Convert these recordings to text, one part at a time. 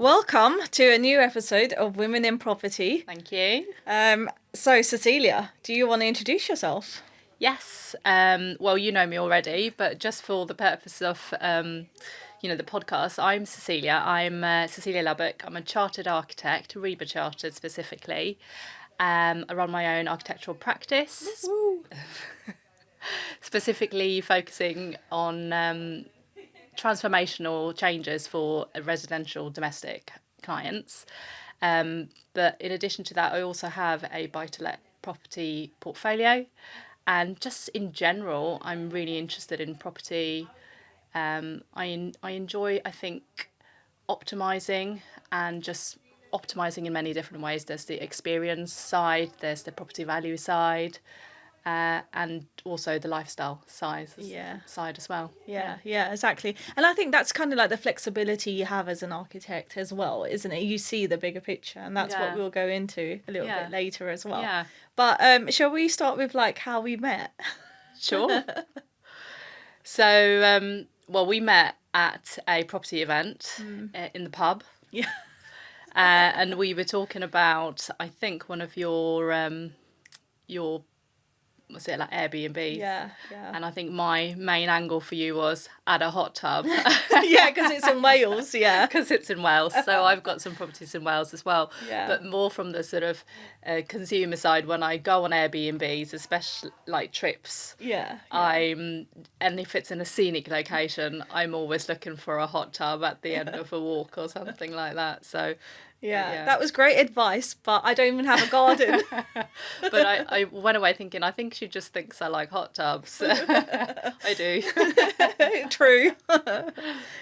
Welcome to a new episode of Women in Property. Thank you. So, Cecilia, do you want to introduce yourself? Yes. Well, you know me already, but just for the purpose of, the podcast, I'm Cecilia. I'm Cecilia Lubbock. I'm a chartered architect, REBA chartered specifically. I run my own architectural practice, specifically focusing on transformational changes for residential domestic clients. But in addition to that, I also have a buy-to-let property portfolio. And just in general, I'm really interested in property. I enjoy, I think, optimizing and just optimizing in many different ways. There's the experience side, there's the property value side, and also the lifestyle side as well. Yeah, exactly. And I think that's kind of like the flexibility you have as an architect as well, isn't it? You see the bigger picture, and that's what we'll go into a little bit later as well. Yeah. But shall we start with like how we met? Sure. So, we met at a property event in the pub. Yeah. And we were talking about, I think, one of your was it like Airbnbs? Yeah. And I think my main angle for you was add a hot tub. Yeah, because it's in Wales, yeah. Because it's in Wales. So I've got some properties in Wales as well. Yeah. But more from the sort of consumer side, when I go on Airbnbs, especially like trips, and if it's in a scenic location, I'm always looking for a hot tub at the end of a walk or something like that. So yeah, that was great advice, but I don't even have a garden. But I went away thinking, I think she just thinks I like hot tubs. I do. True.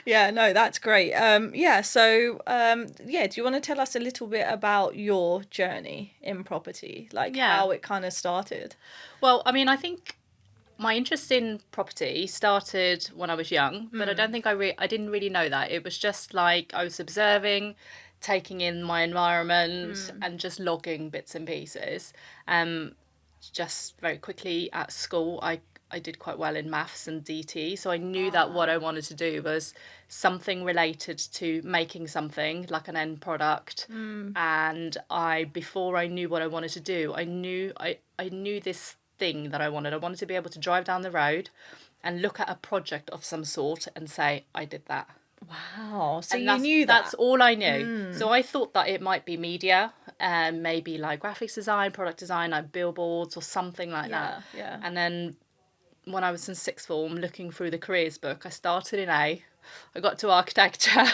Yeah, no, that's great. Do you want to tell us a little bit about your journey in property? Like how it kind of started? Well, I mean, I think my interest in property started when I was young, but I don't think I didn't really know that. It was just like I was observing, taking in my environment and just logging bits and pieces. Just very quickly at school, I did quite well in maths and DT, so I knew that what I wanted to do was something related to making something like an end product. And before I knew what I wanted to do, I knew this thing that I wanted. I wanted to be able to drive down the road and look at a project of some sort and say, I did that. Wow, so And you knew that? That's all I knew. So I thought that it might be media, and maybe like graphics design, product design, like billboards or something like that. Yeah. And then when I was in sixth form, looking through the careers book, I started in A, I got to architecture,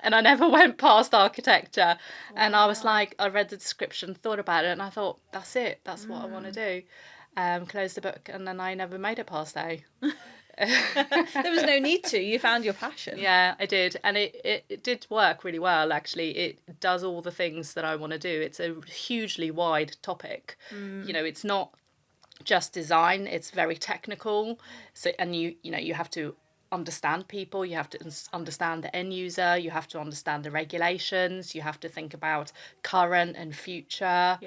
and I never went past architecture. Wow. And I was like, I read the description, thought about it, and I thought, that's it, that's what I want to do. Closed the book, and then I never made it past A. There was no need to. You found your passion. Yeah, I did. And it did work really well, actually. It does all the things that I want to do. It's a hugely wide topic. It's not just design, it's very technical. So, and you have to understand people, you have to understand the end user, you have to understand the regulations, you have to think about current and future.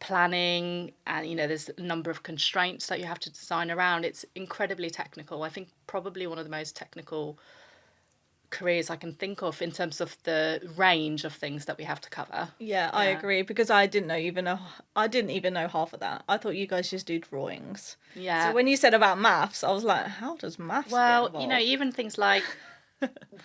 Planning, and there's a number of constraints that you have to design around. It's incredibly technical. I think probably one of the most technical careers I can think of in terms of the range of things that we have to cover. Yeah, I agree, because I didn't even know half of that. I thought you guys just do drawings. Yeah. So when you said about maths, I was like, how does maths get involved? Even things like,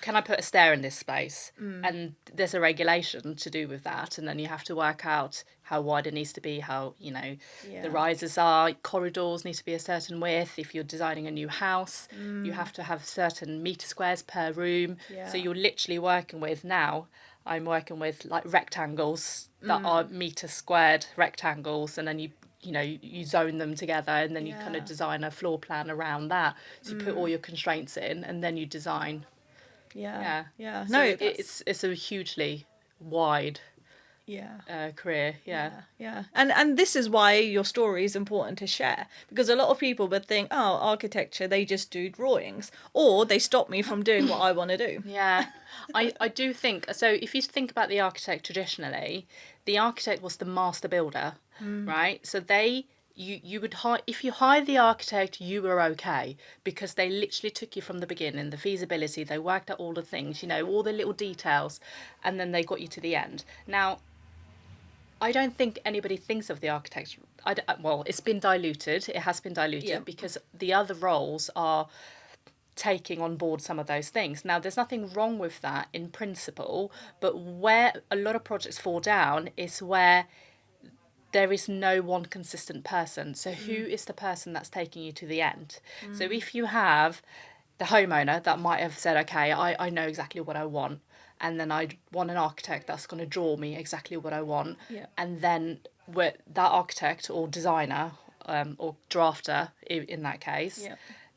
can I put a stair in this space? And there's a regulation to do with that, and then you have to work out how wide it needs to be, how the risers are, corridors need to be a certain width. If you're designing a new house, you have to have certain meter squares per room. So you're literally working with, now I'm working with like rectangles that are meter squared rectangles, and then you zone them together, and then you kind of design a floor plan around that. So you put all your constraints in, and then you design. Yeah. So No, it's a hugely wide career. Yeah. And this is why your story is important to share, because a lot of people would think, oh, architecture, they just do drawings, or they stop me from doing what I want to do. Yeah. I do think, so if you think about the architect traditionally, the architect was the master builder, right? So they you would hire, if you hired the architect, you were okay, because they literally took you from the beginning, the feasibility, they worked out all the things, all the little details, and then they got you to the end. Now, I don't think anybody thinks of the architect. Well, it's been diluted. It has been diluted because the other roles are taking on board some of those things. Now, there's nothing wrong with that in principle, but where a lot of projects fall down is where there is no one consistent person. So who is the person that's taking you to the end? So if you have the homeowner that might have said, okay, I know exactly what I want, and then I want an architect that's going to draw me exactly what I want, and then that architect or designer or drafter in that case,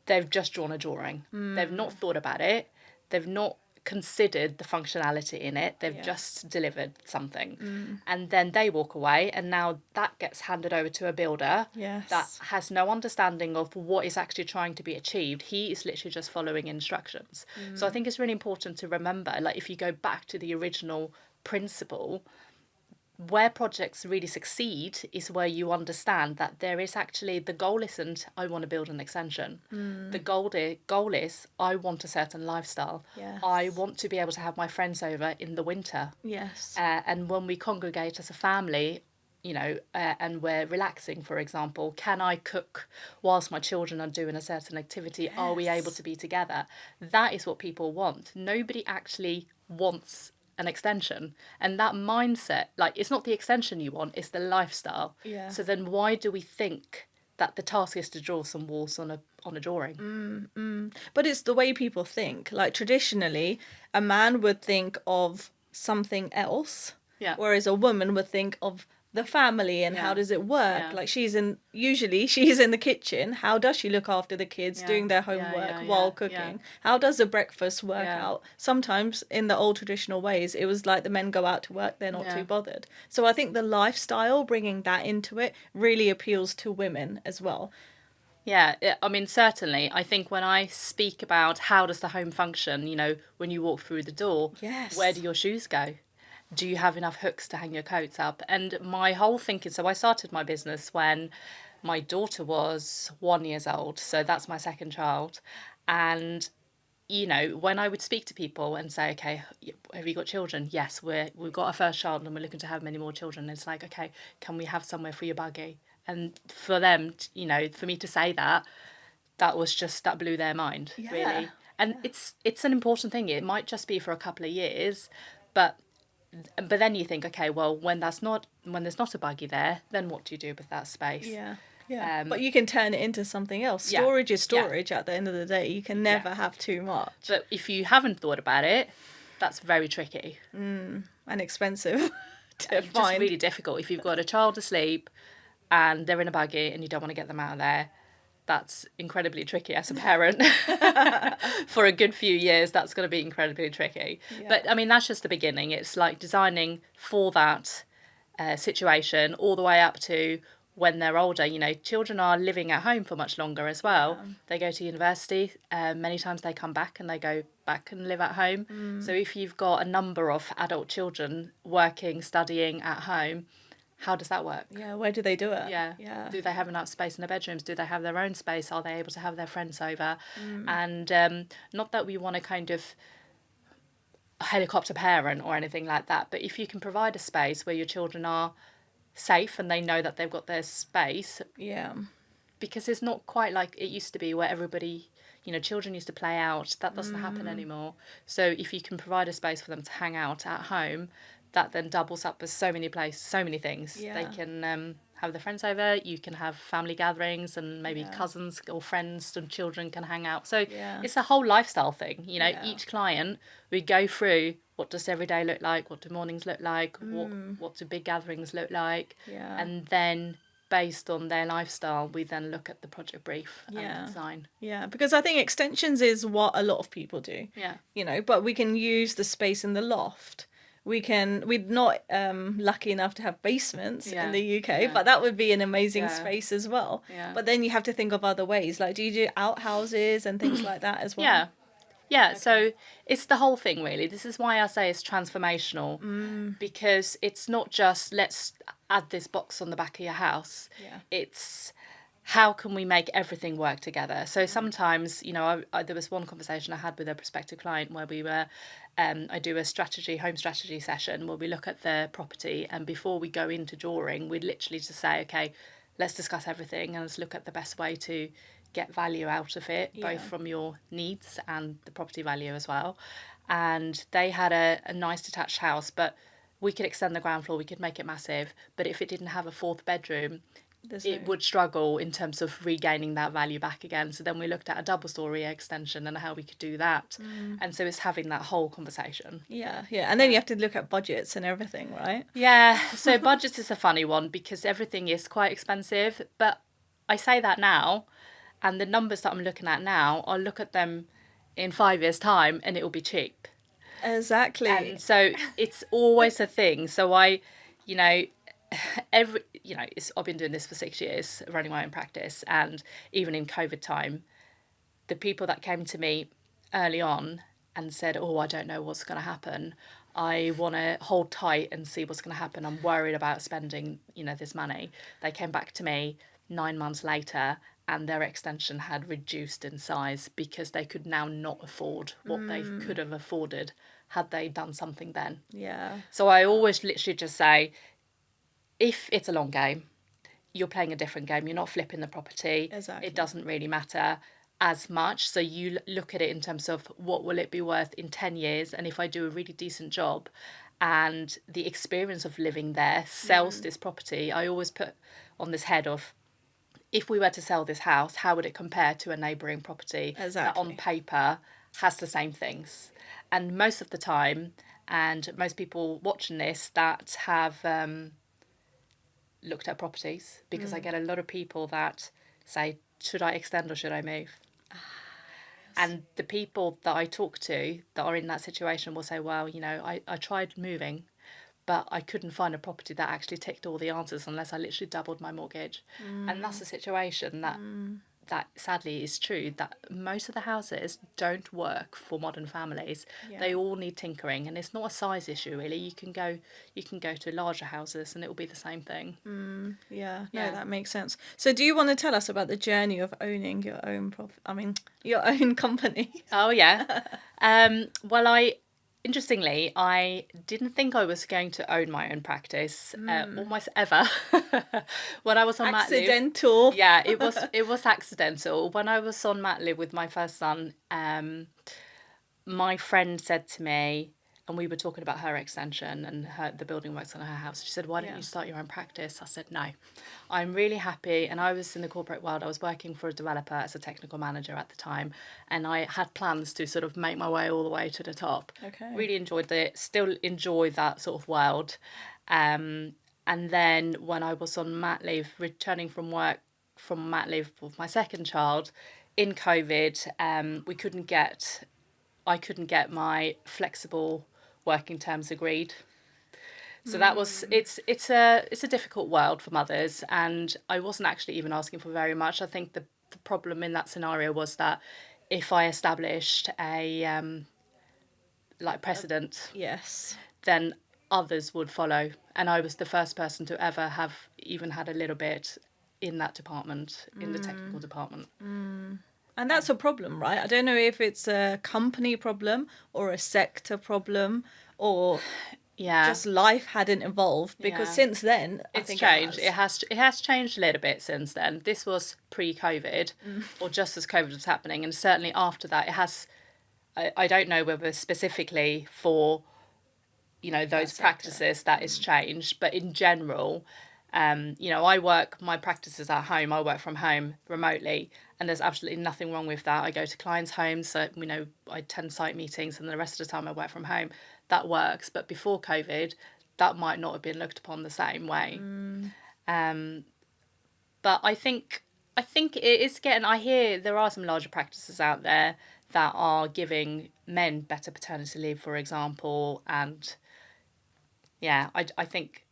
they've just drawn a drawing. They've not thought about it. They've not considered the functionality in it. They've just delivered something. And then they walk away, and now that gets handed over to a builder that has no understanding of what is actually trying to be achieved. He is literally just following instructions. So I think it's really important to remember, like, if you go back to the original principle, where projects really succeed is where you understand that there is actually, the goal isn't I want to build an extension. The goal is I want a certain lifestyle. I want to be able to have my friends over in the winter. And when we congregate as a family, and we're relaxing, for example, can I cook whilst my children are doing a certain activity? Are we able to be together? That is what people want. Nobody actually wants an extension, and that mindset, like, it's not the extension you want, it's the lifestyle. So then why do we think that the task is to draw some walls on a drawing? But it's the way people think. Like, traditionally a man would think of something else, whereas a woman would think of the family and how does it work. Like, usually she's in the kitchen. How does she look after the kids doing their homework while cooking? How does the breakfast work out? Sometimes in the old traditional ways it was like the men go out to work, they're not too bothered. So I think the lifestyle, bringing that into it, really appeals to women as well. I mean, certainly. I think when I speak about how does the home function, when you walk through the door, where do your shoes go? Do you have enough hooks to hang your coats up? And my whole thinking, so I started my business when my daughter was 1 year old. So that's my second child. And, when I would speak to people and say, okay, have you got children? Yes, we've got our first child and we're looking to have many more children. And it's like, okay, can we have somewhere for your buggy? And for them, for me to say that blew their mind, really. And it's an important thing. It might just be for a couple of years, but then you think, okay, well, when there's not a buggy there, then what do you do with that space? But you can turn it into something else. Storage is storage at the end of the day. You can never have too much. But if you haven't thought about it, that's very tricky. And expensive to find. Just really difficult. If you've got a child asleep and they're in a buggy and you don't want to get them out of there, that's incredibly tricky as a parent. For a good few years, that's going to be incredibly tricky. But I mean, that's just the beginning. It's like designing for that situation all the way up to when they're older. Children are living at home for much longer as well. They go to university. Many times they come back and they go back and live at home. So if you've got a number of adult children working, studying at home, how does that work? Where do they do it? Do they have enough space in their bedrooms? Do they have their own space? Are they able to have their friends over? And not that we want to kind of helicopter parent or anything like that, but if you can provide a space where your children are safe and they know that they've got their space, because it's not quite like it used to be where everybody, children used to play out. That doesn't happen anymore. So if you can provide a space for them to hang out at home, that then doubles up as so many things. They can have their friends over, you can have family gatherings, and maybe cousins or friends and children can hang out. So it's a whole lifestyle thing. Each client, we go through, what does every day look like? What do mornings look like? What do big gatherings look like? And then based on their lifestyle, we then look at the project brief and design. Because I think extensions is what a lot of people do. But we can use the space in the loft. We're not lucky enough to have basements in the UK, but that would be an amazing space as well. But then you have to think of other ways. Like, do you do outhouses and things like that as well? Okay. So it's the whole thing, really. This is why I say it's transformational, because it's not just let's add this box on the back of your house. Yeah. It's how can we make everything work together? So sometimes, you know, there was one conversation I had with a prospective client where we were, I do a home strategy session where we look at the property, and before we go into drawing, we literally just say, okay, let's discuss everything and let's look at the best way to get value out of it, both from your needs and the property value as well. And they had a nice detached house, but we could extend the ground floor, we could make it massive, but if it didn't have a fourth bedroom, it would struggle in terms of regaining that value back again. So then we looked at a double story extension and how we could do that. And so it's having that whole conversation. Yeah. And then you have to look at budgets and everything, right? Yeah. So budgets is a funny one because everything is quite expensive. But I say that now, and the numbers that I'm looking at now, I'll look at them in 5 years' time and it will be cheap. Exactly. And so it's always a thing. So I've been doing this for 6 years, running my own practice, and even in COVID time, the people that came to me early on and said, oh, I don't know what's going to happen, I want to hold tight and see what's going to happen, I'm worried about spending, this money. They came back to me 9 months later and their extension had reduced in size because they could now not afford what they could have afforded had they done something then. Yeah. So I always literally just say, if it's a long game, you're playing a different game. You're not flipping the property. Exactly. It doesn't really matter as much. So you look at it in terms of what will it be worth in 10 years? And if I do a really decent job and the experience of living there sells this property, I always put on this head of, if we were to sell this house, how would it compare to a neighbouring property that on paper has the same things? And most of the time, and most people watching this that have looked at properties, because I get a lot of people that say, should I extend or should I move? And the people that I talk to that are in that situation will say, well, I tried moving, but I couldn't find a property that actually ticked all the answers unless I literally doubled my mortgage. And that's a situation that sadly is true, that most of the houses don't work for modern families. They all need tinkering, and it's not a size issue really. You can go to larger houses and it will be the same thing. No, that makes sense. So do you want to tell us about the journey of owning your own your own company? Oh yeah. Well, interestingly, I didn't think I was going to own my own practice almost ever. When I was on mat leave. Accidental. Yeah, it was accidental. When I was on mat leave with my first son, my friend said to me, and we were talking about her extension and the building works on her house. She said, why don't you start your own practice? I said, no, I'm really happy. And I was in the corporate world. I was working for a developer as a technical manager at the time. And I had plans to sort of make my way all the way to the top. Okay. Really enjoyed it. Still enjoy that sort of world. And then when I was on mat leave, returning from mat leave with my second child, in COVID, I couldn't get my flexible working terms agreed. So that was it's a difficult world for mothers, and I wasn't actually even asking for very much. I think the problem in that scenario was that if I established a precedent, Yes, then others would follow, and I was the first person to ever have even had a little bit in that department, in the technical department. and that's a problem, right? I don't know if it's a company problem or a sector problem or just life hadn't evolved, because since then it's changed. It has changed a little bit since then. This was pre-COVID or just as COVID was happening, and certainly after that it has. I don't know whether specifically for those practices that is changed, but in general, I work my practices at home. I work from home remotely, and there's absolutely nothing wrong with that. I go to clients' homes, so I attend site meetings, and the rest of the time I work from home. That works. But before COVID, that might not have been looked upon the same way. But I think it is getting. I hear there are some larger practices out there that are giving men better paternity leave, for example, and I think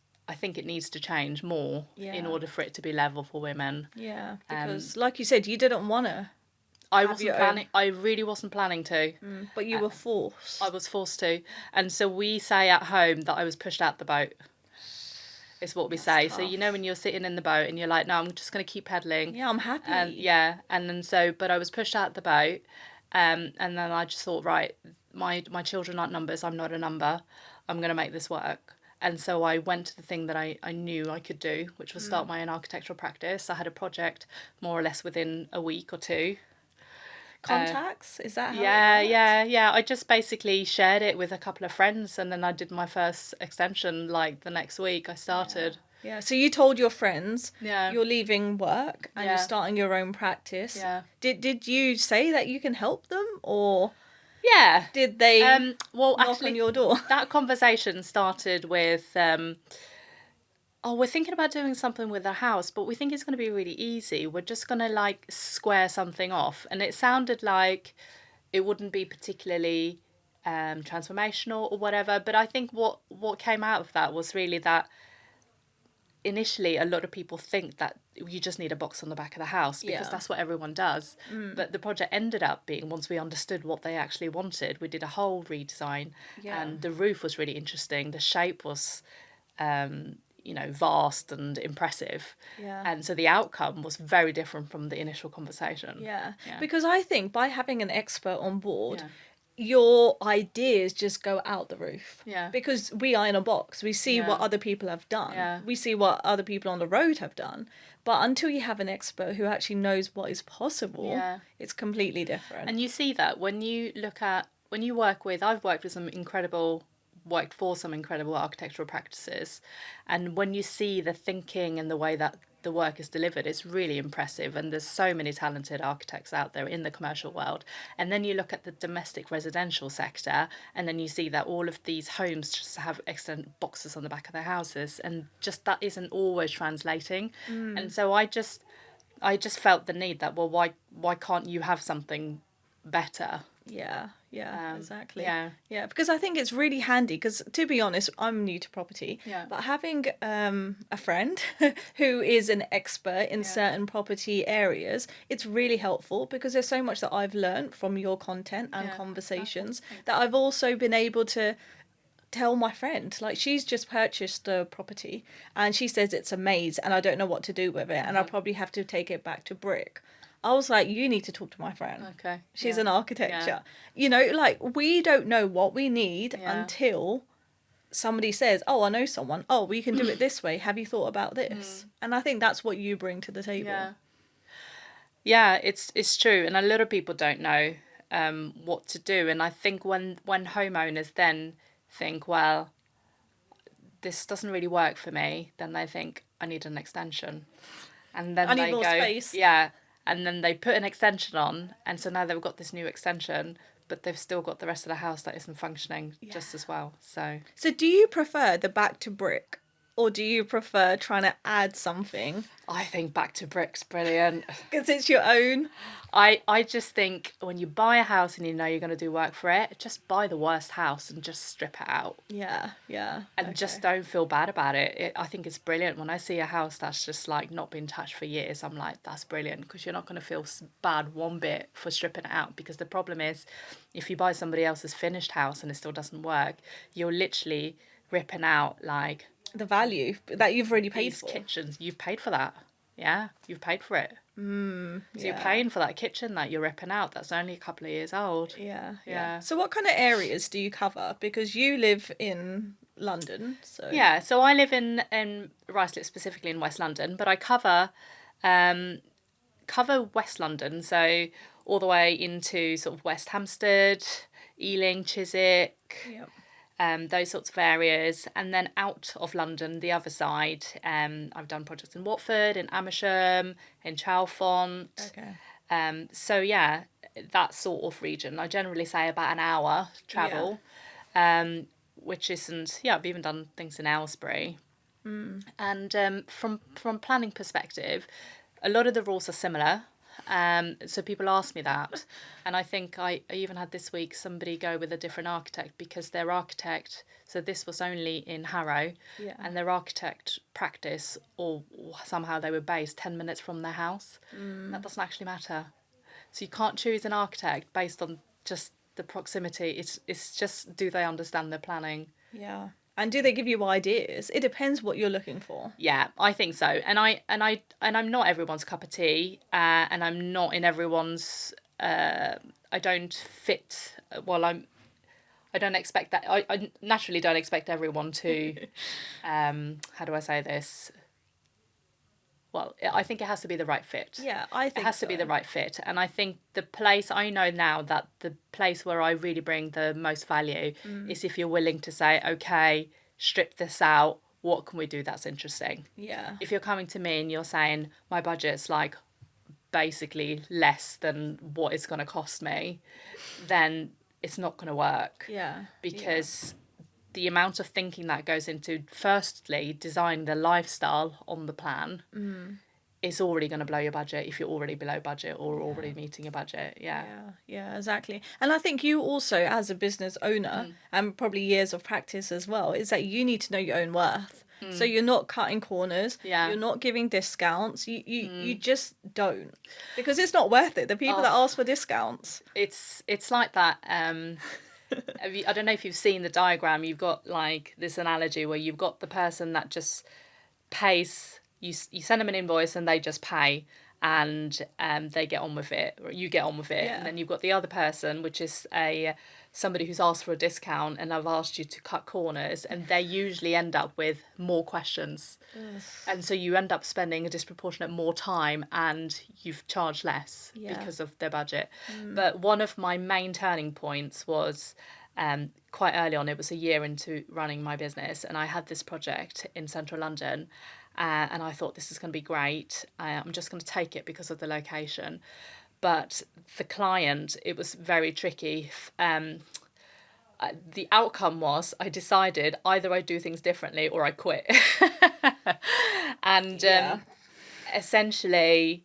it needs to change more in order for it to be level for women. Yeah, because like you said, you didn't want to. I wasn't planning. I really wasn't planning to. But you were forced. I was forced to, and so we say at home that I was pushed out the boat. is what we That's say. tough. So, you know, when you're sitting in the boat and you're like, no, I'm just going to keep pedaling. Yeah, I'm happy. And then so, but I was pushed out the boat, and then I just thought, right, my children aren't numbers. I'm not a number. I'm going to make this work. And so I went to the thing that I knew I could do, which was start my own architectural practice. I had a project more or less within a week or two. Contacts? Is that how it works? Yeah. I just basically shared it with a couple of friends, and then I did my first extension like the next week. I started. Yeah. So you told your friends Yeah. you're leaving work and you're Yeah. starting your own practice. Yeah. Did you say that you can help them, or Yeah. did they Well, knock actually, on your door? that conversation started with, oh, we're thinking about doing something with the house, but we think it's going to be really easy. We're just going to like square something off. And it sounded like it wouldn't be particularly transformational or whatever. But I think what came out of that was really that initially a lot of people think that you just need a box on the back of the house because that's what everyone does. But the project ended up being, once we understood what they actually wanted, we did a whole redesign, and the roof was really interesting. The shape was vast and impressive. Yeah. And so the outcome was very different from the initial conversation. Yeah. Because I think by having an expert on board, Yeah. your ideas just go out the roof. Yeah. Because we are in a box. We see what other people have done. Yeah. We see what other people on the road have done. But until you have an expert who actually knows what is possible, it's completely different. And you see that when you work with, I've worked for some incredible architectural practices, and when you see the thinking and the way that the work is delivered, it's really impressive. And there's so many talented architects out there in the commercial world. And then you look at the domestic residential sector, and then you see that all of these homes just have excellent boxes on the back of their houses, and just that isn't always translating. And so I just felt the need that, well, why can't you have something better? Yeah, exactly. Yeah. Because I think it's really handy, because to be honest, I'm new to property, but having a friend who is an expert in certain property areas, it's really helpful, because there's so much that I've learned from your content and conversations that I've also been able to tell my friend. Like, she's just purchased a property and she says it's a maze and I don't know what to do with it, and I'll probably have to take it back to brick. I was like, you need to talk to my friend. Okay. She's an architecture. You know, like, we don't know what we need until somebody says, oh, I know someone. Oh, we can do it this way. Have you thought about this? And I think that's what you bring to the table. Yeah, it's true. And a lot of people don't know what to do. And I think when homeowners then think, well, this doesn't really work for me, then they think, I need an extension. And then I need more space. Yeah. And then they put an extension on, and so now they've got this new extension, but they've still got the rest of the house that isn't functioning just as well. So do you prefer the back to brick, or do you prefer trying to add something? I think back to brick's brilliant. Because it's your own. I just think when you buy a house and you know you're going to do work for it, just buy the worst house and just strip it out. Yeah. And just don't feel bad about it. I think it's brilliant. When I see a house that's just like not been touched for years, I'm like, that's brilliant, because you're not going to feel bad one bit for stripping it out. Because the problem is, if you buy somebody else's finished house and it still doesn't work, you're literally ripping out like the value that you've already paid these for. kitchens. You've paid for that. Yeah, you've paid for it. So you're paying for that kitchen that you're ripping out that's only a couple of years old. Yeah. So what kind of areas do you cover? Because you live in London, so... Yeah, so I live in Ruislip, specifically in West London, but I cover West London, so all the way into sort of West Hampstead, Ealing, Chiswick, those sorts of areas, and then out of London, the other side. I've done projects in Watford, in Amersham, in Chalfont. Okay. So yeah, that sort of region. I generally say about an hour travel, which isn't. Yeah, I've even done things in Aylesbury. And from planning perspective, a lot of the rules are similar. So people ask me that, and I think I even had this week somebody go with a different architect, because their architect, so this was only in Harrow, and their architect practice, or somehow they were based 10 minutes from their house. That doesn't actually matter. So you can't choose an architect based on just the proximity. It's just, do they understand their planning? Yeah. And do they give you ideas? It depends what you're looking for. Yeah, I think so. And I'm not everyone's cup of tea, and I'm not in everyone's. I don't fit. Well, I don't expect that. I naturally don't expect everyone to. How do I say this? Well, I think it has to be the right fit. Yeah, I think it has so. to be the right fit. And I think the place, I know now that the place where I really bring the most value is if you're willing to say, okay, strip this out. What can we do that's interesting? Yeah. If you're coming to me and you're saying, my budget's like basically less than what it's going to cost me, then it's not going to work. Yeah. Because the amount of thinking that goes into, firstly, designing the lifestyle on the plan is already going to blow your budget if you're already below budget or already meeting your budget. Yeah, exactly. And I think you also, as a business owner, and probably years of practice as well, is that you need to know your own worth. So you're not cutting corners. You're not giving discounts. You just don't, because it's not worth it. The people that ask for discounts. It's like that. I don't know if you've seen the diagram. You've got like this analogy where you've got the person that just pays. You send them an invoice and they just pay, and they get on with it, or you get on with it. Yeah. And then you've got the other person, which is somebody who's asked for a discount and I've asked you to cut corners, and they usually end up with more questions. And so you end up spending a disproportionate more time and you've charged less because of their budget. But one of my main turning points was quite early on. It was a year into running my business, and I had this project in central London, and I thought, this is going to be great. I'm just going to take it because of the location. But the client, it was very tricky. The outcome was I decided either I do things differently or I quit. And essentially,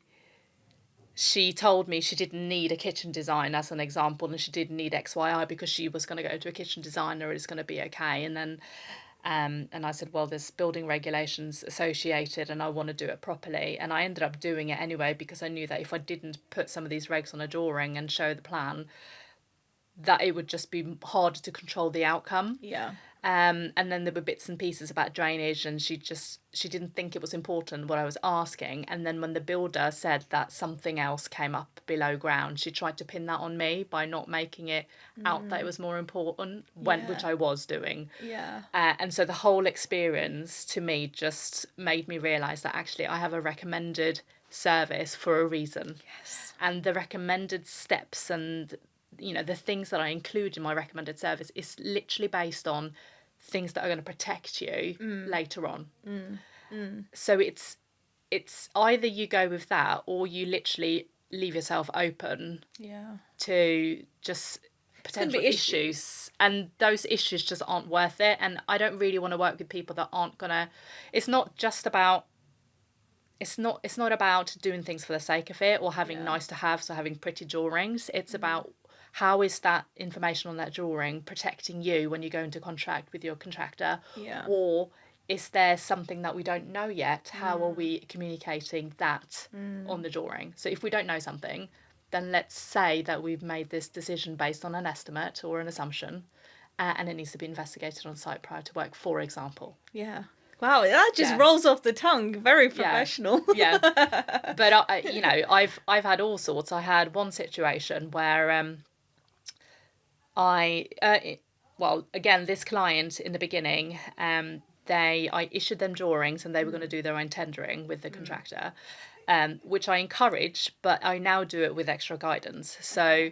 she told me she didn't need a kitchen design as an example, and she didn't need XYI because she was going to go to a kitchen designer. It's going to be okay. And then and I said, well, there's building regulations associated and I want to do it properly. And I ended up doing it anyway because I knew that if I didn't put some of these regs on a drawing and show the plan, that it would just be harder to control the outcome. Yeah. And then there were bits and pieces about drainage, and she didn't think it was important what I was asking. And then when the builder said that something else came up below ground, she tried to pin that on me by not making it out that it was more important, which I was doing. Yeah. And so the whole experience to me just made me realise that actually I have a recommended service for a reason. Yes. And the recommended steps and the things that I include in my recommended service is literally based on things that are going to protect you later on. So it's either you go with that or you literally leave yourself open to just potential issues, and those issues just aren't worth it. And I don't really want to work with people that aren't gonna. It's not about doing things for the sake of it or having nice to haves or having pretty drawings. It's about how is that information on that drawing protecting you when you go into contract with your contractor? Or is there something that we don't know yet? How are we communicating that on the drawing? So if we don't know something, then let's say that we've made this decision based on an estimate or an assumption, and it needs to be investigated on site prior to work, for example. Yeah. Wow, that just rolls off the tongue. Very professional. Yeah. But I've had all sorts. I had one situation where this client in the beginning, I issued them drawings and they were going to do their own tendering with the contractor, which I encourage, but I now do it with extra guidance. So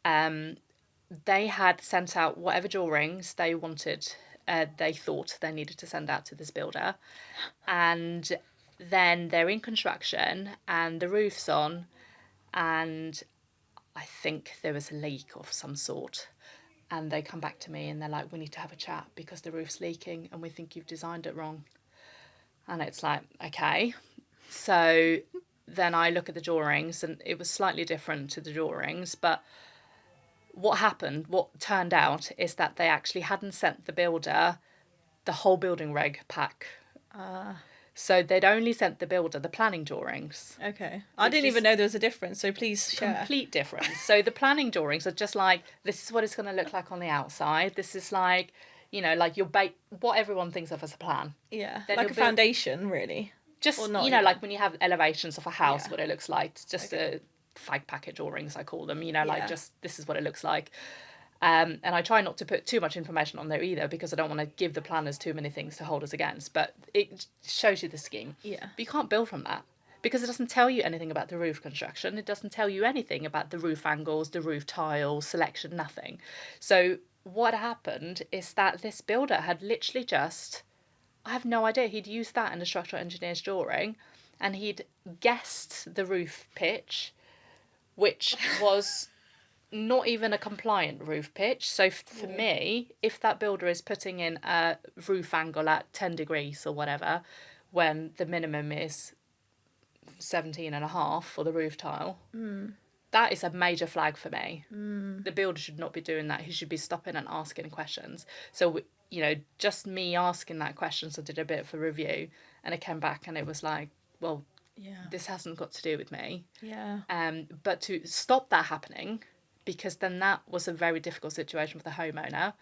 they had sent out whatever drawings they wanted, they thought they needed to send out to this builder. And then they're in construction and the roof's on, and I think there was a leak of some sort. And they come back to me and they're like, we need to have a chat because the roof's leaking and we think you've designed it wrong. And it's like, okay. So then I look at the drawings and it was slightly different to the drawings. But what turned out is that they actually hadn't sent the builder the whole building reg pack. So they'd only sent the builder the planning drawings. Okay. I didn't even know there was a difference, so please share. Complete difference. So the planning drawings are just like, this is what it's going to look like on the outside. This is like, like what everyone thinks of as a plan. Yeah, then like a foundation, really. Just, like when you have elevations of a house, what it looks like. It's just a fag packet drawings, I call them, like just this is what it looks like. And I try not to put too much information on there either, because I don't want to give the planners too many things to hold us against. But it shows you the scheme. Yeah. But you can't build from that, because it doesn't tell you anything about the roof construction. It doesn't tell you anything about the roof angles, the roof tiles, selection, nothing. So what happened is that this builder had literally just, I have no idea, he'd used that in the structural engineer's drawing, and he'd guessed the roof pitch, which was not even a compliant roof pitch. So for me, if that builder is putting in a roof angle at 10 degrees or whatever, when the minimum is 17.5 for the roof tile, that is a major flag for me. The builder should not be doing that. He should be stopping and asking questions. So, just me asking that question, so I did a bit of a review, and it came back and it was like, well, this hasn't got to do with me. Yeah. But to stop that happening, because then that was a very difficult situation for the homeowner,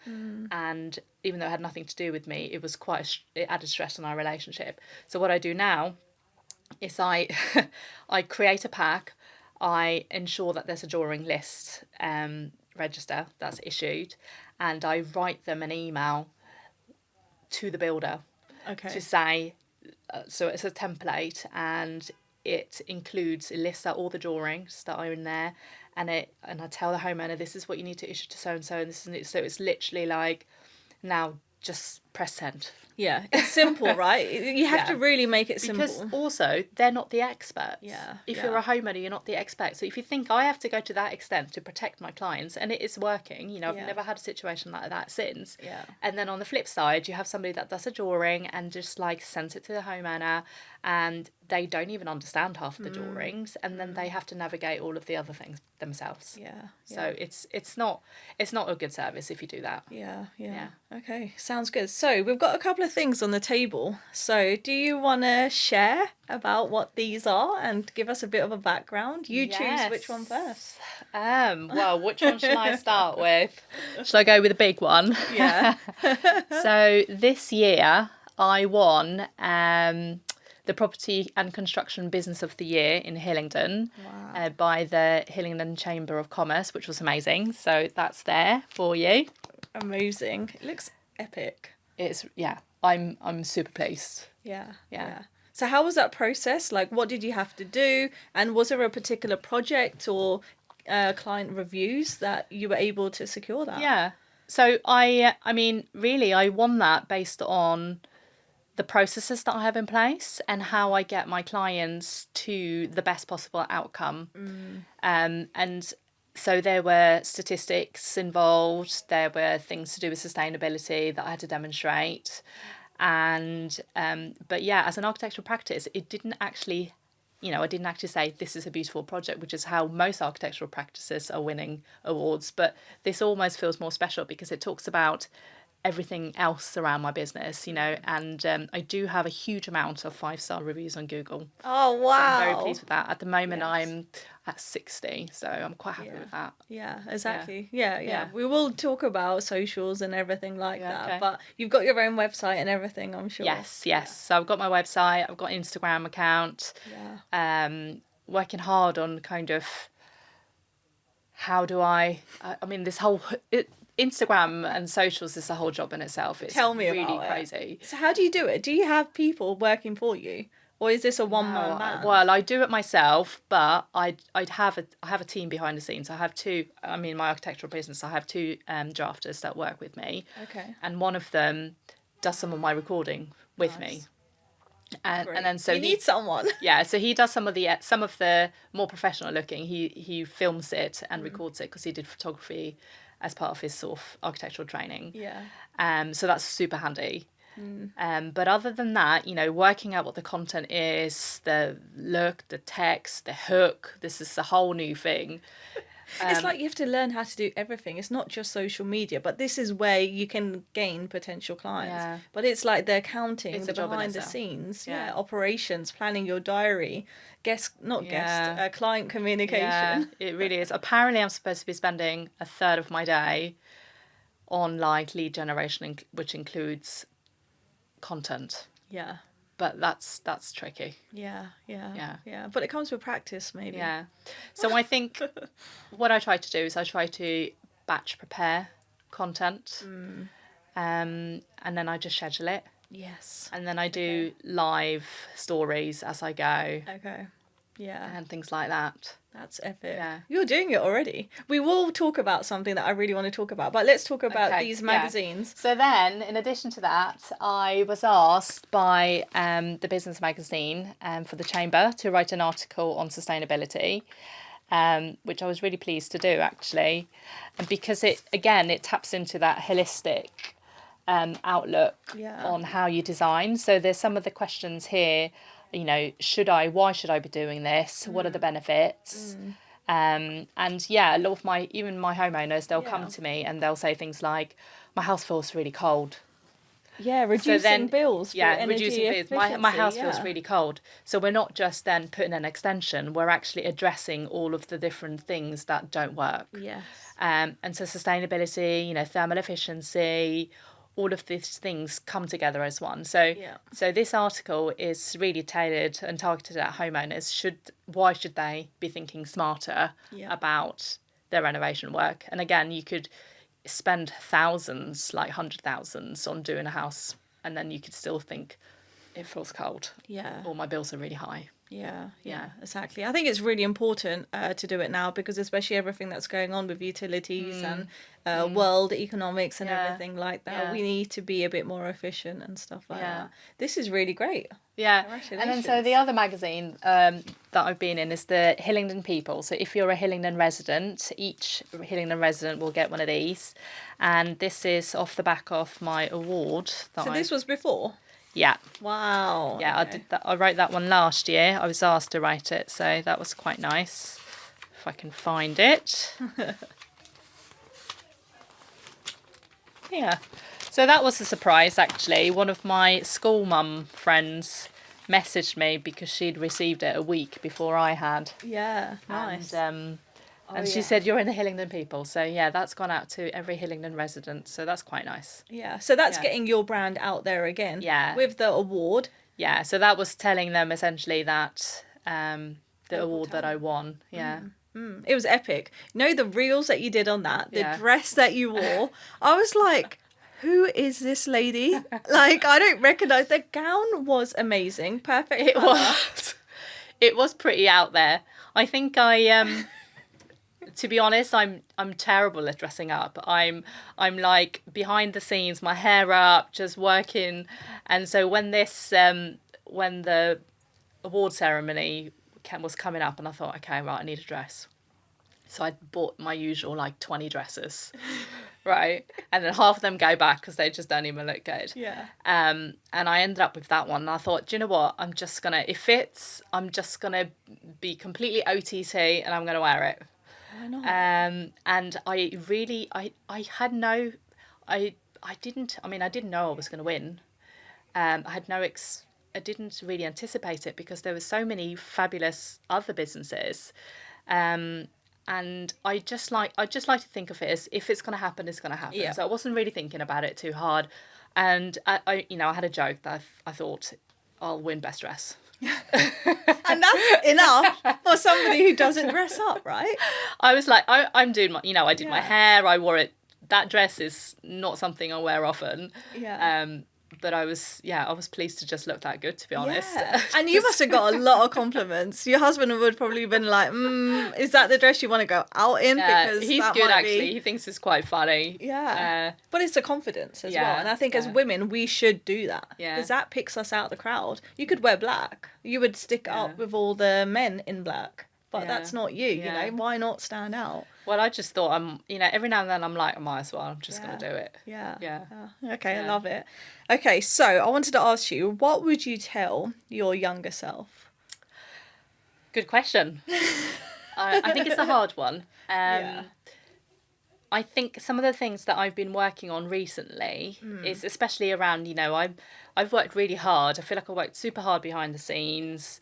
and even though it had nothing to do with me, it was it added stress on our relationship. So what I do now is I create a pack. I ensure that there's a drawing list register that's issued, and I write them an email to the builder to say, so it's a template, and it includes, it lists out all the drawings that are in there, and I tell the homeowner, this is what you need to issue to so and so, and this is it. So it's literally like, now just press send. Yeah, it's simple, right? You have to really make it simple. Because also, they're not the experts. Yeah. If you're a homeowner, you're not the expert. So if you think, I have to go to that extent to protect my clients, and it is working, I've never had a situation like that since. Yeah. And then on the flip side, you have somebody that does a drawing and just like sends it to the homeowner, and they don't even understand half the drawings, and then they have to navigate all of the other things themselves. Yeah. So it's not a good service if you do that. Yeah. Okay, sounds good. So we've got a couple of things on the table. So do you want to share about what these are and give us a bit of a background? You choose which one first. Well, which one should I start with? Should I go with the big one? Yeah. So this year I won the Property and Construction Business of the Year in Hillingdon by the Hillingdon Chamber of Commerce, which was amazing. So that's there for you. Amazing. It looks epic. It's, I'm super pleased. Yeah. So how was that process? Like, what did you have to do? And was there a particular project or client reviews that you were able to secure that? Yeah. So I mean, really, I won that based on the processes that I have in place and how I get my clients to the best possible outcome. And so there were statistics involved, there were things to do with sustainability that I had to demonstrate. And but yeah, as an architectural practice, it didn't actually, I didn't actually say this is a beautiful project, which is how most architectural practices are winning awards. But this almost feels more special because it talks about everything else around my business, and I do have a huge amount of 5-star reviews on Google. Oh, wow. So I'm very pleased with that. At the moment, I'm at 60, so I'm quite happy with that. Yeah, exactly. Yeah. We will talk about socials and everything like that, okay. But you've got your own website and everything, I'm sure. Yes. So I've got my website, I've got an Instagram account. Working hard on kind of how do I mean, this whole... Instagram and socials is a whole job in itself. It's Tell me really about crazy. So how do you do it? Do you have people working for you, or is this a one-man band? Well, I do it myself, but I have a team behind the scenes. I have two. I mean, my architectural business. I have two drafters that work with me. Okay. And one of them does some of my recording with me. And then so you need someone. Yeah, so he does some of the more professional looking. He films it and records it because he did photography as part of his sort of architectural training. Yeah. So that's super handy. But other than that, working out what the content is, the look, the text, the hook, this is a whole new thing. It's like you have to learn how to do everything. It's not just social media, but this is where you can gain potential clients. Yeah. But it's like the accounting, It's the a job in behind the itself. scenes, operations, planning your diary, client communication. Yeah, it really is. Apparently, I'm supposed to be spending a third of my day on like lead generation, which includes content. Yeah. But that's tricky. Yeah. But it comes with practice, maybe. Yeah. So I think what I try to do is I try to batch prepare content, and then I just schedule it. Yes. And then I do live stories as I go. Okay. Yeah. And things like that. That's epic. Yeah. You're doing it already. We will talk about something that I really want to talk about, but let's talk about these magazines. Yeah. So then, in addition to that, I was asked by the business magazine for the Chamber to write an article on sustainability, which I was really pleased to do, actually. And because it taps into that holistic outlook on how you design. So there's some of the questions here, you know, why should I be doing this? What are the benefits? And yeah, a lot of my homeowners, they'll come to me and they'll say things like, my house feels really cold. Yeah, reducing bills. Yeah, reducing bills. My house feels really cold. So we're not just then putting an extension, we're actually addressing all of the different things that don't work. Yes. And so sustainability, you know, thermal efficiency, all of these things come together as one. So this article is really tailored and targeted at homeowners. Why should they be thinking smarter about their renovation work? And again, you could spend thousands, like 100,000s on doing a house, and then you could still think it feels cold. Yeah. Or my bills are really high. Yeah, exactly. I think it's really important to do it now, because especially everything that's going on with utilities and world economics and everything like that, we need to be a bit more efficient and stuff like that. This is really great. Yeah. And then so the other magazine that I've been in is the Hillingdon People. So if you're a Hillingdon resident, each Hillingdon resident will get one of these. And this is off the back of my award. This was before? Yeah. Wow. Yeah, okay. I did that. I wrote that one last year. I was asked to write it, so that was quite nice. If I can find it. Yeah. So that was a surprise, actually. One of my school mum friends messaged me because she'd received it a week before I had. Yeah, nice. And she said, you're in the Hillingdon People. So, yeah, that's gone out to every Hillingdon resident. So that's quite nice. Yeah, so that's getting your brand out there again. Yeah. With the award. Yeah, so that was telling them essentially that the award that I won. Yeah. It was epic. You know, the reels that you did on that, the dress that you wore, I was like, who is this lady? Like, I don't recognise. The gown was amazing. Perfect. It was. It was pretty out there. I think to be honest, I'm terrible at dressing up. I'm like behind the scenes, my hair up, just working. And so when the award ceremony was coming up, and I thought, okay, right, I need a dress. So I bought my usual like 20 dresses, right? And then half of them go back because they just don't even look good. Yeah. And I ended up with that one. And I thought, do you know what? It fits. I'm just gonna be completely OTT, and I'm gonna wear it. Why not? And I really, I didn't know I was going to win. I didn't really anticipate it because there were so many fabulous other businesses. And I just like to think of it as, if it's going to happen, it's going to happen. Yeah. So I wasn't really thinking about it too hard. And I had a joke that I thought, I'll win best dress. And that's enough for somebody who doesn't dress up, right? I was like, I'm doing my, I did my hair, I wore it. That dress is not something I wear often. Yeah. But I was pleased to just look that good, to be honest. Yeah. And you must have got a lot of compliments. Your husband would probably have been like, is that the dress you want to go out in? Because he's good, actually. He thinks it's quite funny. Yeah. But it's a confidence as well. And I think as women, we should do that. Yeah. Because that picks us out of the crowd. You could wear black. You would stick up with all the men in black. But that's not you, you know. Why not stand out? Well, I just thought every now and then I'm like, I might as well. I'm just going to do it. Yeah. Okay, I love it. Okay, so I wanted to ask you, what would you tell your younger self? Good question. I think it's a hard one. I think some of the things that I've been working on recently is especially around, I've worked really hard. I feel like I worked super hard behind the scenes.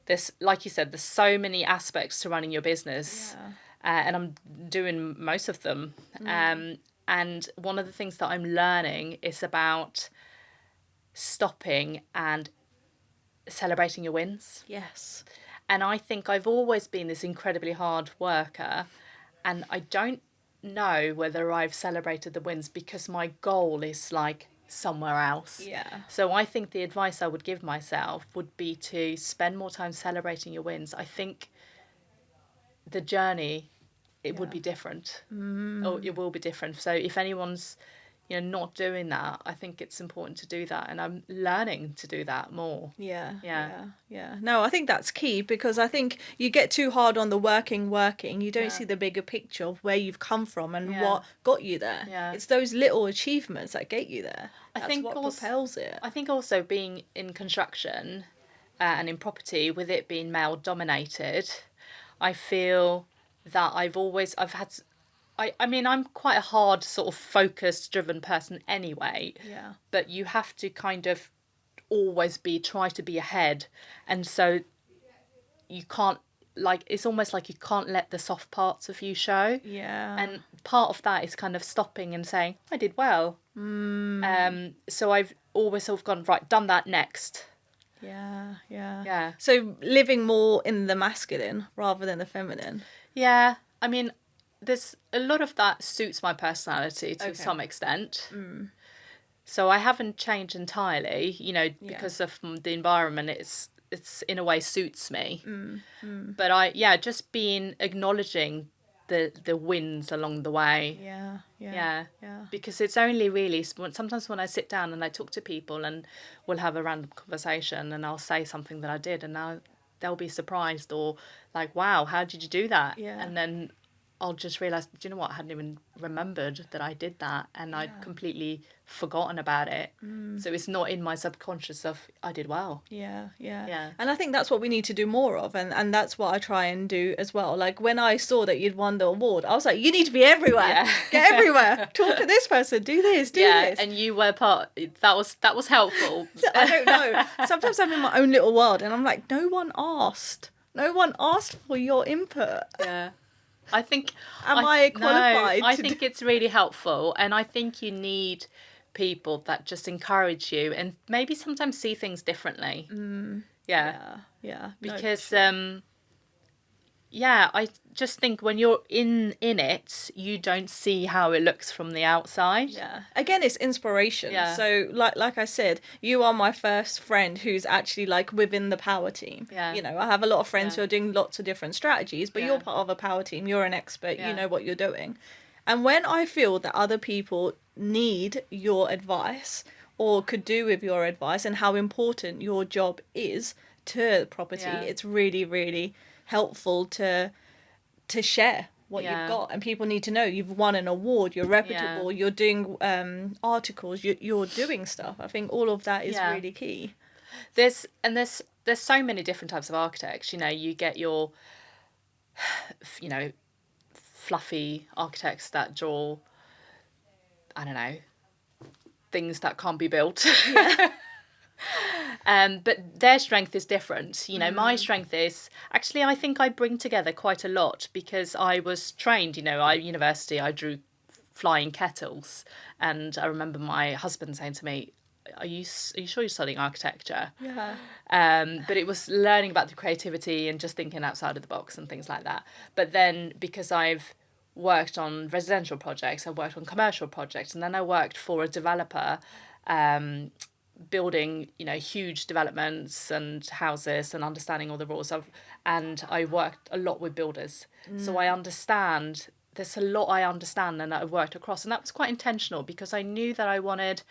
There's, like you said, there's so many aspects to running your business. Yeah. And I'm doing most of them. And one of the things that I'm learning is about stopping and celebrating your wins. Yes. And I think I've always been this incredibly hard worker, and I don't know whether I've celebrated the wins because my goal is like somewhere else. Yeah. So I think the advice I would give myself would be to spend more time celebrating your wins. I think the journey, it would be different. Or it will be different. So if anyone's, not doing that, I think it's important to do that. And I'm learning to do that more. Yeah. No, I think that's key, because I think you get too hard on the working. You don't see the bigger picture of where you've come from and what got you there. Yeah. It's those little achievements that get you there. I think what also propels it. I think also being in construction and in property, with it being male dominated, I feel that I'm quite a hard sort of focused, driven person anyway. Yeah. But you have to kind of always try to be ahead. And so you can't, it's almost like you can't let the soft parts of you show. Yeah. And part of that is kind of stopping and saying, I did well. So I've always sort of gone, right, done that next. Yeah. So living more in the masculine rather than the feminine. Yeah. I mean, there's a lot of that suits my personality to some extent. So I haven't changed entirely, because of the environment. It's in a way suits me. But just acknowledging the wins along the way. Yeah. Because it's only really sometimes when I sit down and I talk to people and we'll have a random conversation and I'll say something that I did, and now they'll be surprised or like, wow, how did you do that? Yeah. And then I'll just realise, do you know what? I hadn't even remembered that I did that, and I'd completely forgotten about it. So it's not in my subconscious of, I did well. Yeah. And I think that's what we need to do more of, and that's what I try and do as well. Like when I saw that you'd won the award, I was like, you need to be everywhere. Yeah. Get everywhere. Talk to this person. Do this. Do this. And you were that was helpful. I don't know. Sometimes I'm in my own little world, and I'm like, no one asked. No one asked for your input. Yeah. I think... Am I qualified? No, I think it's really helpful, and I think you need people that just encourage you and maybe sometimes see things differently. Yeah. Because, I just think when you're in it, you don't see how it looks from the outside. Yeah. Again, it's inspiration. Yeah. So, like I said, you are my first friend who's actually like within the power team. Yeah. I have a lot of friends who are doing lots of different strategies, but Yeah. you're part of a power team. You're an expert. Yeah. You know what you're doing. And when I feel that other people need your advice or could do with your advice and how important your job is to property, it's really, really helpful to share what you've got, and people need to know you've won an award, you're reputable, you're doing articles, you're doing stuff. I think all of that is really key. There's so many different types of architects. You get your fluffy architects that draw, I don't know, things that can't be built. But their strength is different. My strength is, actually, I think I bring together quite a lot because I was trained, at university, I drew flying kettles. And I remember my husband saying to me, are you sure you're studying architecture? Yeah. But it was learning about the creativity and just thinking outside of the box and things like that. But then because I've worked on residential projects, I worked on commercial projects, and then I worked for a developer, building huge developments and houses and understanding all the rules of, and I worked a lot with builders, so I understand, there's a lot I understand and that I've worked across, and that was quite intentional because I knew that I wanted,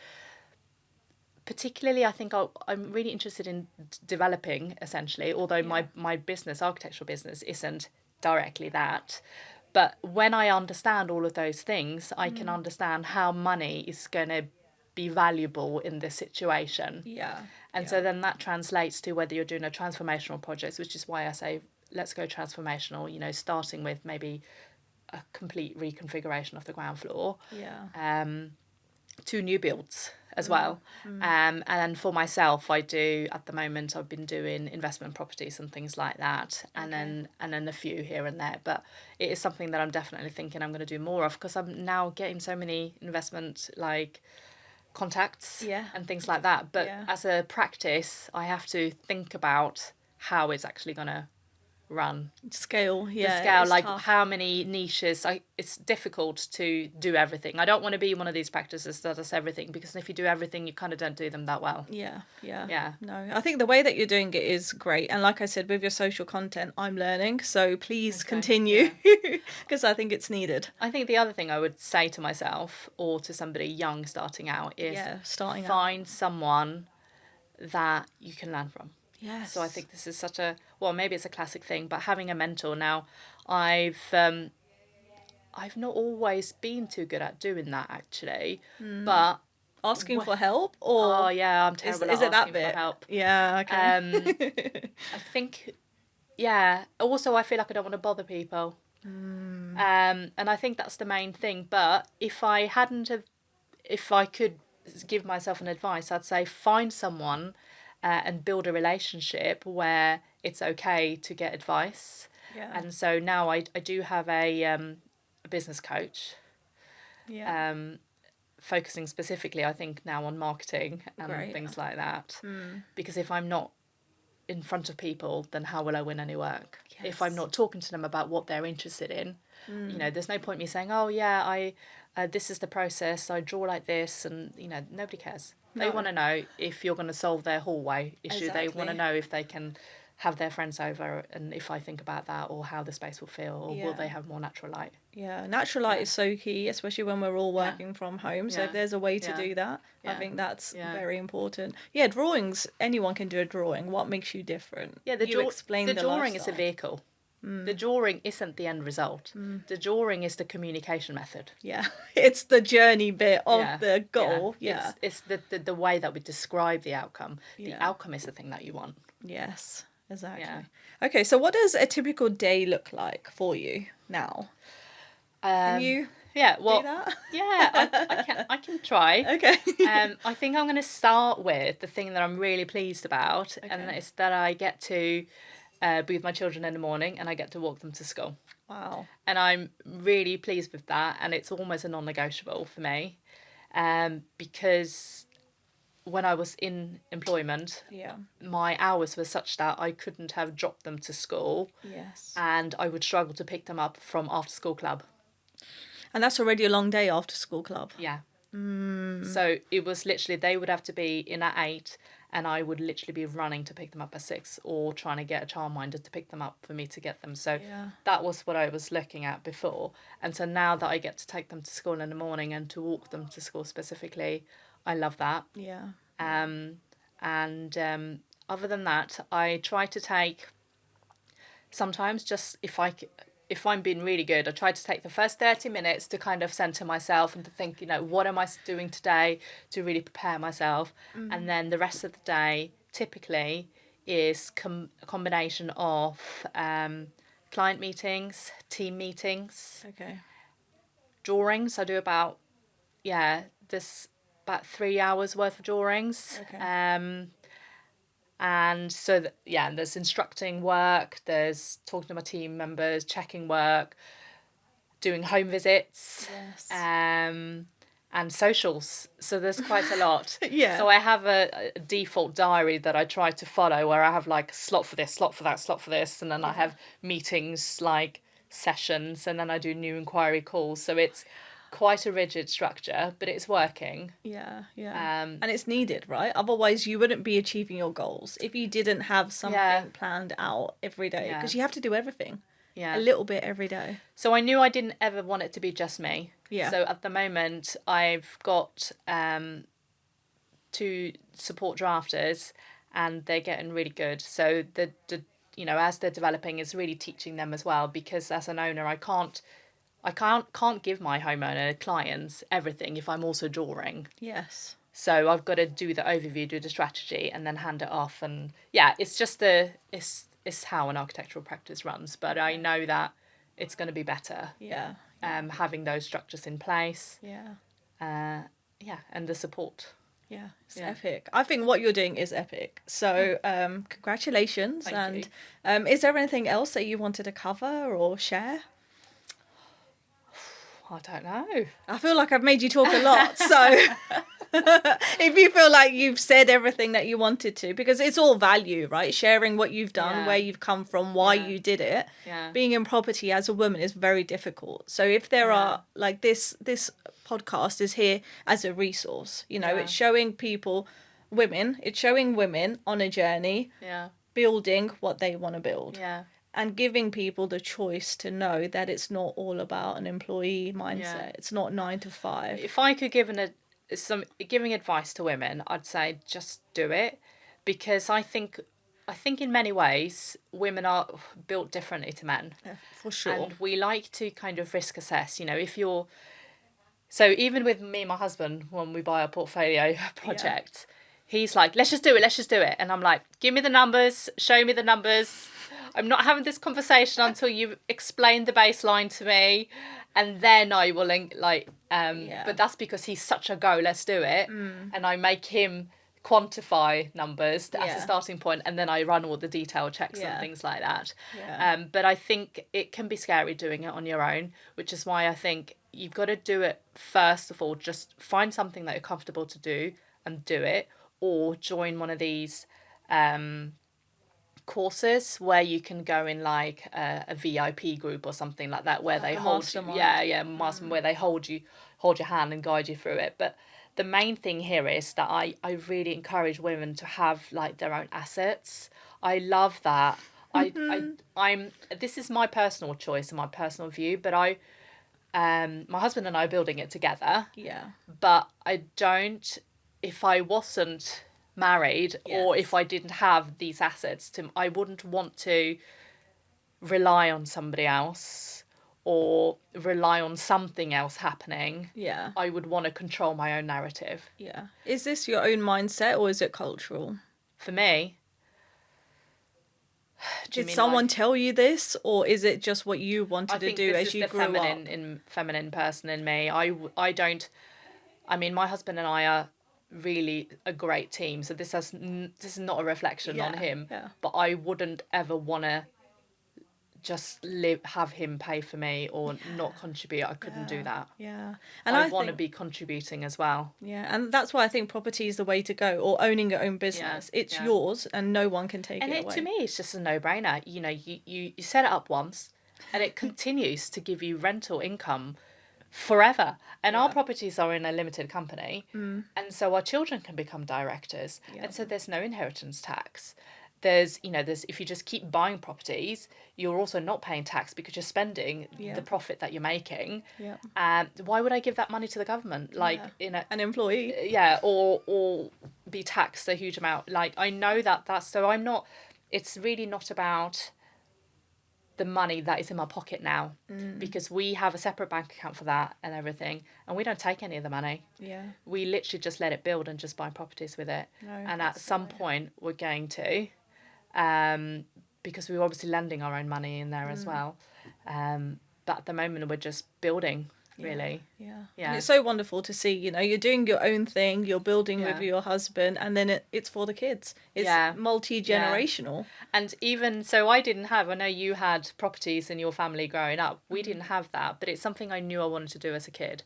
particularly I think I'm really interested in developing essentially, although my business, architectural business, isn't directly that. But when I understand all of those things, I can understand how money is going to be valuable in this situation. And so then that translates to whether you're doing a transformational project, which is why I say let's go transformational, starting with maybe a complete reconfiguration of the ground floor. 2 new builds as well. And for myself, I do, at the moment, I've been doing investment properties and things like that, and then a few here and there. But it is something that I'm definitely thinking I'm going to do more of, because I'm now getting so many investment contacts and things like that. But as a practice, I have to think about how it's actually going to run. Scale, The scale, like tough. How many niches. It's difficult to do everything. I don't want to be one of these practices that does everything, because if you do everything, you kind of don't do them that well. Yeah. No, I think the way that you're doing it is great. And like I said, with your social content, I'm learning. So please continue, because I think it's needed. I think the other thing I would say to myself, or to somebody young starting out, is find someone that you can learn from. Yes. So I think this is such a, well, maybe it's a classic thing, but having a mentor now, I've not always been too good at doing that, actually. But asking for help, or I'm terrible at asking for help. Yeah, okay. I think, also I feel like I don't want to bother people. And I think that's the main thing. But if I could give myself an advice, I'd say find someone and build a relationship where it's okay to get advice. Yeah. And so now I do have a business coach. Yeah. Focusing specifically, I think, now on marketing and things like that. Because if I'm not in front of people, then how will I win any work? Yes. If I'm not talking to them about what they're interested in, there's no point me saying, this is the process, I draw like this, and nobody cares. They want to know if you're going to solve their hallway issue. Exactly. They want to know if they can have their friends over, and if I think about that, or how the space will feel, or will they have more natural light. Yeah, natural light is so key, especially when we're all working from home. So if there's a way to do that, I think that's very important. Yeah, drawings, anyone can do a drawing. What makes you different? Yeah, the drawing is a vehicle. The drawing isn't the end result. The drawing is the communication method. Yeah, it's the journey bit of the goal. Yeah. It's the way that we describe the outcome. The outcome is the thing that you want. Yes, exactly. Yeah. Okay, so what does a typical day look like for you now? Can you do that? Yeah, I can try. Okay. I think I'm going to start with the thing that I'm really pleased about, and it's that I get to be with my children in the morning, and I get to walk them to school. Wow. And I'm really pleased with that, and it's almost a non-negotiable for me, because when I was in employment, my hours were such that I couldn't have dropped them to school. Yes. And I would struggle to pick them up from after school club. And that's already a long day after school club. Yeah. So it was literally, they would have to be in at 8, and I would literally be running to pick them up at 6, or trying to get a childminder to pick them up for me to get them. So that was what I was looking at before. And so now that I get to take them to school in the morning and to walk them to school specifically, I love that. Yeah. Other than that, I try to take, sometimes just if I'm being really good, I try to take the first 30 minutes to kind of centre myself and to think, what am I doing today to really prepare myself? And then the rest of the day typically is a combination of client meetings, team meetings, drawings. I do about 3 hours worth of drawings. And so, there's instructing work, there's talking to my team members, checking work, doing home visits, and socials. So there's quite a lot. So I have a default diary that I try to follow, where I have like a slot for this, slot for that, slot for this, and then I have meetings, like sessions, and then I do new inquiry calls. So it's quite a rigid structure, but it's working. And it's needed, right? Otherwise you wouldn't be achieving your goals if you didn't have something planned out every day, because you have to do everything a little bit every day. So I knew I didn't ever want it to be just me. So at the moment I've got 2 support drafters, and they're getting really good. So the as they're developing, is really teaching them as well, because as an owner I can't give my homeowner clients everything if I'm also drawing. Yes. So I've got to do the overview, do the strategy, and then hand it off. And it's just it's how an architectural practice runs. But I know that it's going to be better. Having those structures in place. and the support. Yeah, it's epic. I think what you're doing is epic. So congratulations. Thank you. Is there anything else that you wanted to cover or share? I don't know. I feel like I've made you talk a lot. So if you feel like you've said everything that you wanted to, because it's all value, right? Sharing what you've done, where you've come from, why you did it. Yeah. Being in property as a woman is very difficult. So if there are like this podcast is here as a resource, it's showing people, women, it's showing women on a journey, building what they want to build. Yeah. And giving people the choice to know that it's not all about an employee mindset. Yeah. It's not 9 to 5. If I could give giving advice to women, I'd say just do it, because I think in many ways women are built differently to men. Yeah, for sure. And we like to kind of risk assess. If you're so even with me and my husband, when we buy a portfolio project, he's like, let's just do it, and I'm like, give me the numbers, show me the numbers. I'm not having this conversation until you've explained the baseline to me, and then I will but that's because he's such a go, let's do it. And I make him quantify numbers as a starting point, and then I run all the detail checks and things like that. But I think it can be scary doing it on your own, which is why I think you've got to do it first of all. Just find something that you're comfortable to do and do it, or join one of these courses where you can go in like a VIP group or something like that, where they hold mastermind, where they hold your hand and guide you through it. But the main thing here is that I really encourage women to have like their own assets. I love that. I'm this is my personal choice and my personal view, but my husband and I are building it together. Yeah. But I don't, if I wasn't married or if I didn't have these assets, I wouldn't want to rely on somebody else or rely on something else happening. Yeah. I would want to control my own narrative. Yeah. Is this your own mindset or is it cultural? For me. Did someone tell you this, or is it just what you wanted to do as you grew up? I think this is the feminine person in me. I don't, I mean, my husband and I are really a great team, so this is not a reflection on him, but I wouldn't ever want to just have him pay for me or not contribute. I couldn't do that. And I want to be contributing as well. And that's why I think property is the way to go, or owning your own business. It's yours and no one can take it away. To me, it's just a no-brainer. You set it up once and it continues to give you rental income forever. And our properties are in a limited company, and so our children can become directors, and so there's no inheritance tax. There's if you just keep buying properties, you're also not paying tax because you're spending the profit that you're making. Why would I give that money to the government, an employee? Or be taxed a huge amount. Like, I know that's so I'm not. It's really not about the money that is in my pocket now, because we have a separate bank account for that and everything, and we don't take any of the money. We literally just let it build and just buy properties with it. And at some point we're going to, because we're obviously lending our own money in there as well, but at the moment we're just building. Really. And it's so wonderful to see, you're doing your own thing, you're building with your husband, and then it's for the kids. It's multi-generational. And even so, I know you had properties in your family growing up. We didn't have that, but it's something I knew I wanted to do as a kid.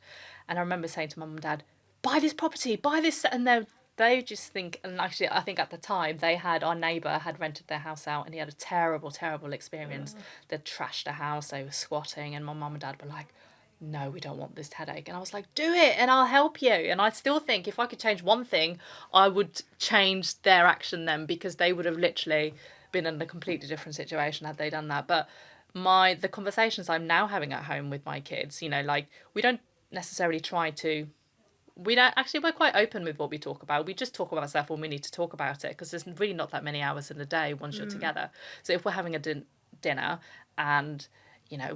And I remember saying to mum and dad, buy this property, buy this, and they just think, and actually I think at the time our neighbour had rented their house out and he had a terrible, terrible experience. They'd trashed the house, they were squatting, and my mum and dad were like, no, we don't want this headache. And I was like, do it and I'll help you. And I still think if I could change one thing, I would change their action then, because they would have literally been in a completely different situation had they done that. But the conversations I'm now having at home with my kids, we don't necessarily we're quite open with what we talk about. We just talk about stuff when we need to talk about it, because there's really not that many hours in the day once you're together. So if we're having a dinner and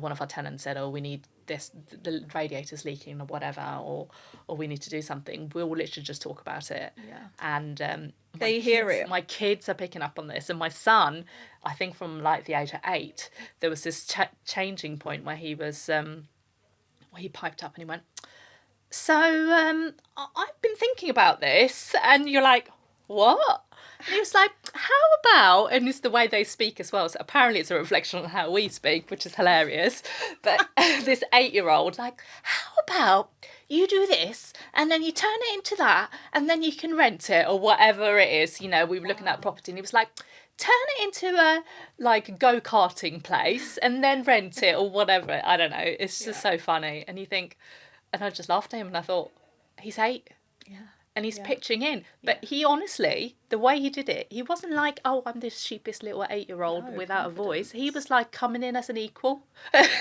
one of our tenants said, oh, we need this, the radiator's leaking or whatever, or we need to do something, we'll literally just talk about it. And they hear it. My kids are picking up on this, and my son, I think from like the age of 8, there was this changing point where he was he piped up and he went, So I've been thinking about this, and you're like, what? And he was like, how about, and it's the way they speak as well. So apparently it's a reflection on how we speak, which is hilarious. But this 8-year-old, like, how about you do this and then you turn it into that and then you can rent it or whatever it is. You know, we were looking at property and he was like, turn it into a like go-karting place and then rent it or whatever. I don't know. It's just so funny. And you think, and I just laughed at him and I thought, he's 8. Yeah. And he's pitching in. But he honestly, the way he did it, he wasn't like, oh, I'm this sheepish little 8-year-old without a voice. He was like coming in as an equal. But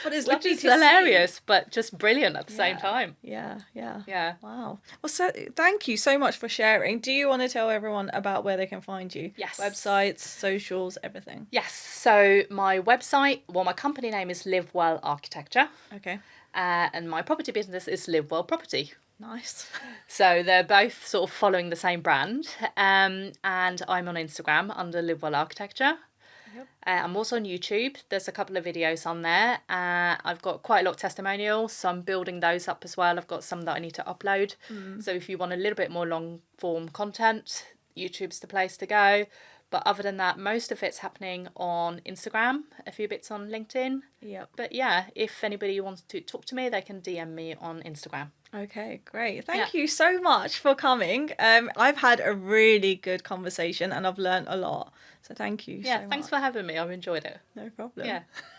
it's which is hilarious, but just brilliant at the same time. Yeah. Wow. Well, so thank you so much for sharing. Do you want to tell everyone about where they can find you? Yes. Websites, socials, everything. Yes. So my website, well, my company name is Live Well Architecture. Okay. And my property business is Live Well Property. Nice. So they're both sort of following the same brand. And I'm on Instagram under Live Well Architecture. Yep. I'm also on YouTube. There's a couple of videos on there. I've got quite a lot of testimonials, so I'm building those up as well. I've got some that I need to upload. So if you want a little bit more long form content, YouTube's the place to go. But other than that, most of it's happening on Instagram, a few bits on LinkedIn. Yep. But yeah, if anybody wants to talk to me, they can DM me on Instagram. Okay, great. Thank you so much for coming. I've had a really good conversation and I've learned a lot. So thank you so much. Yeah, thanks for having me. I've enjoyed it. No problem. Yeah.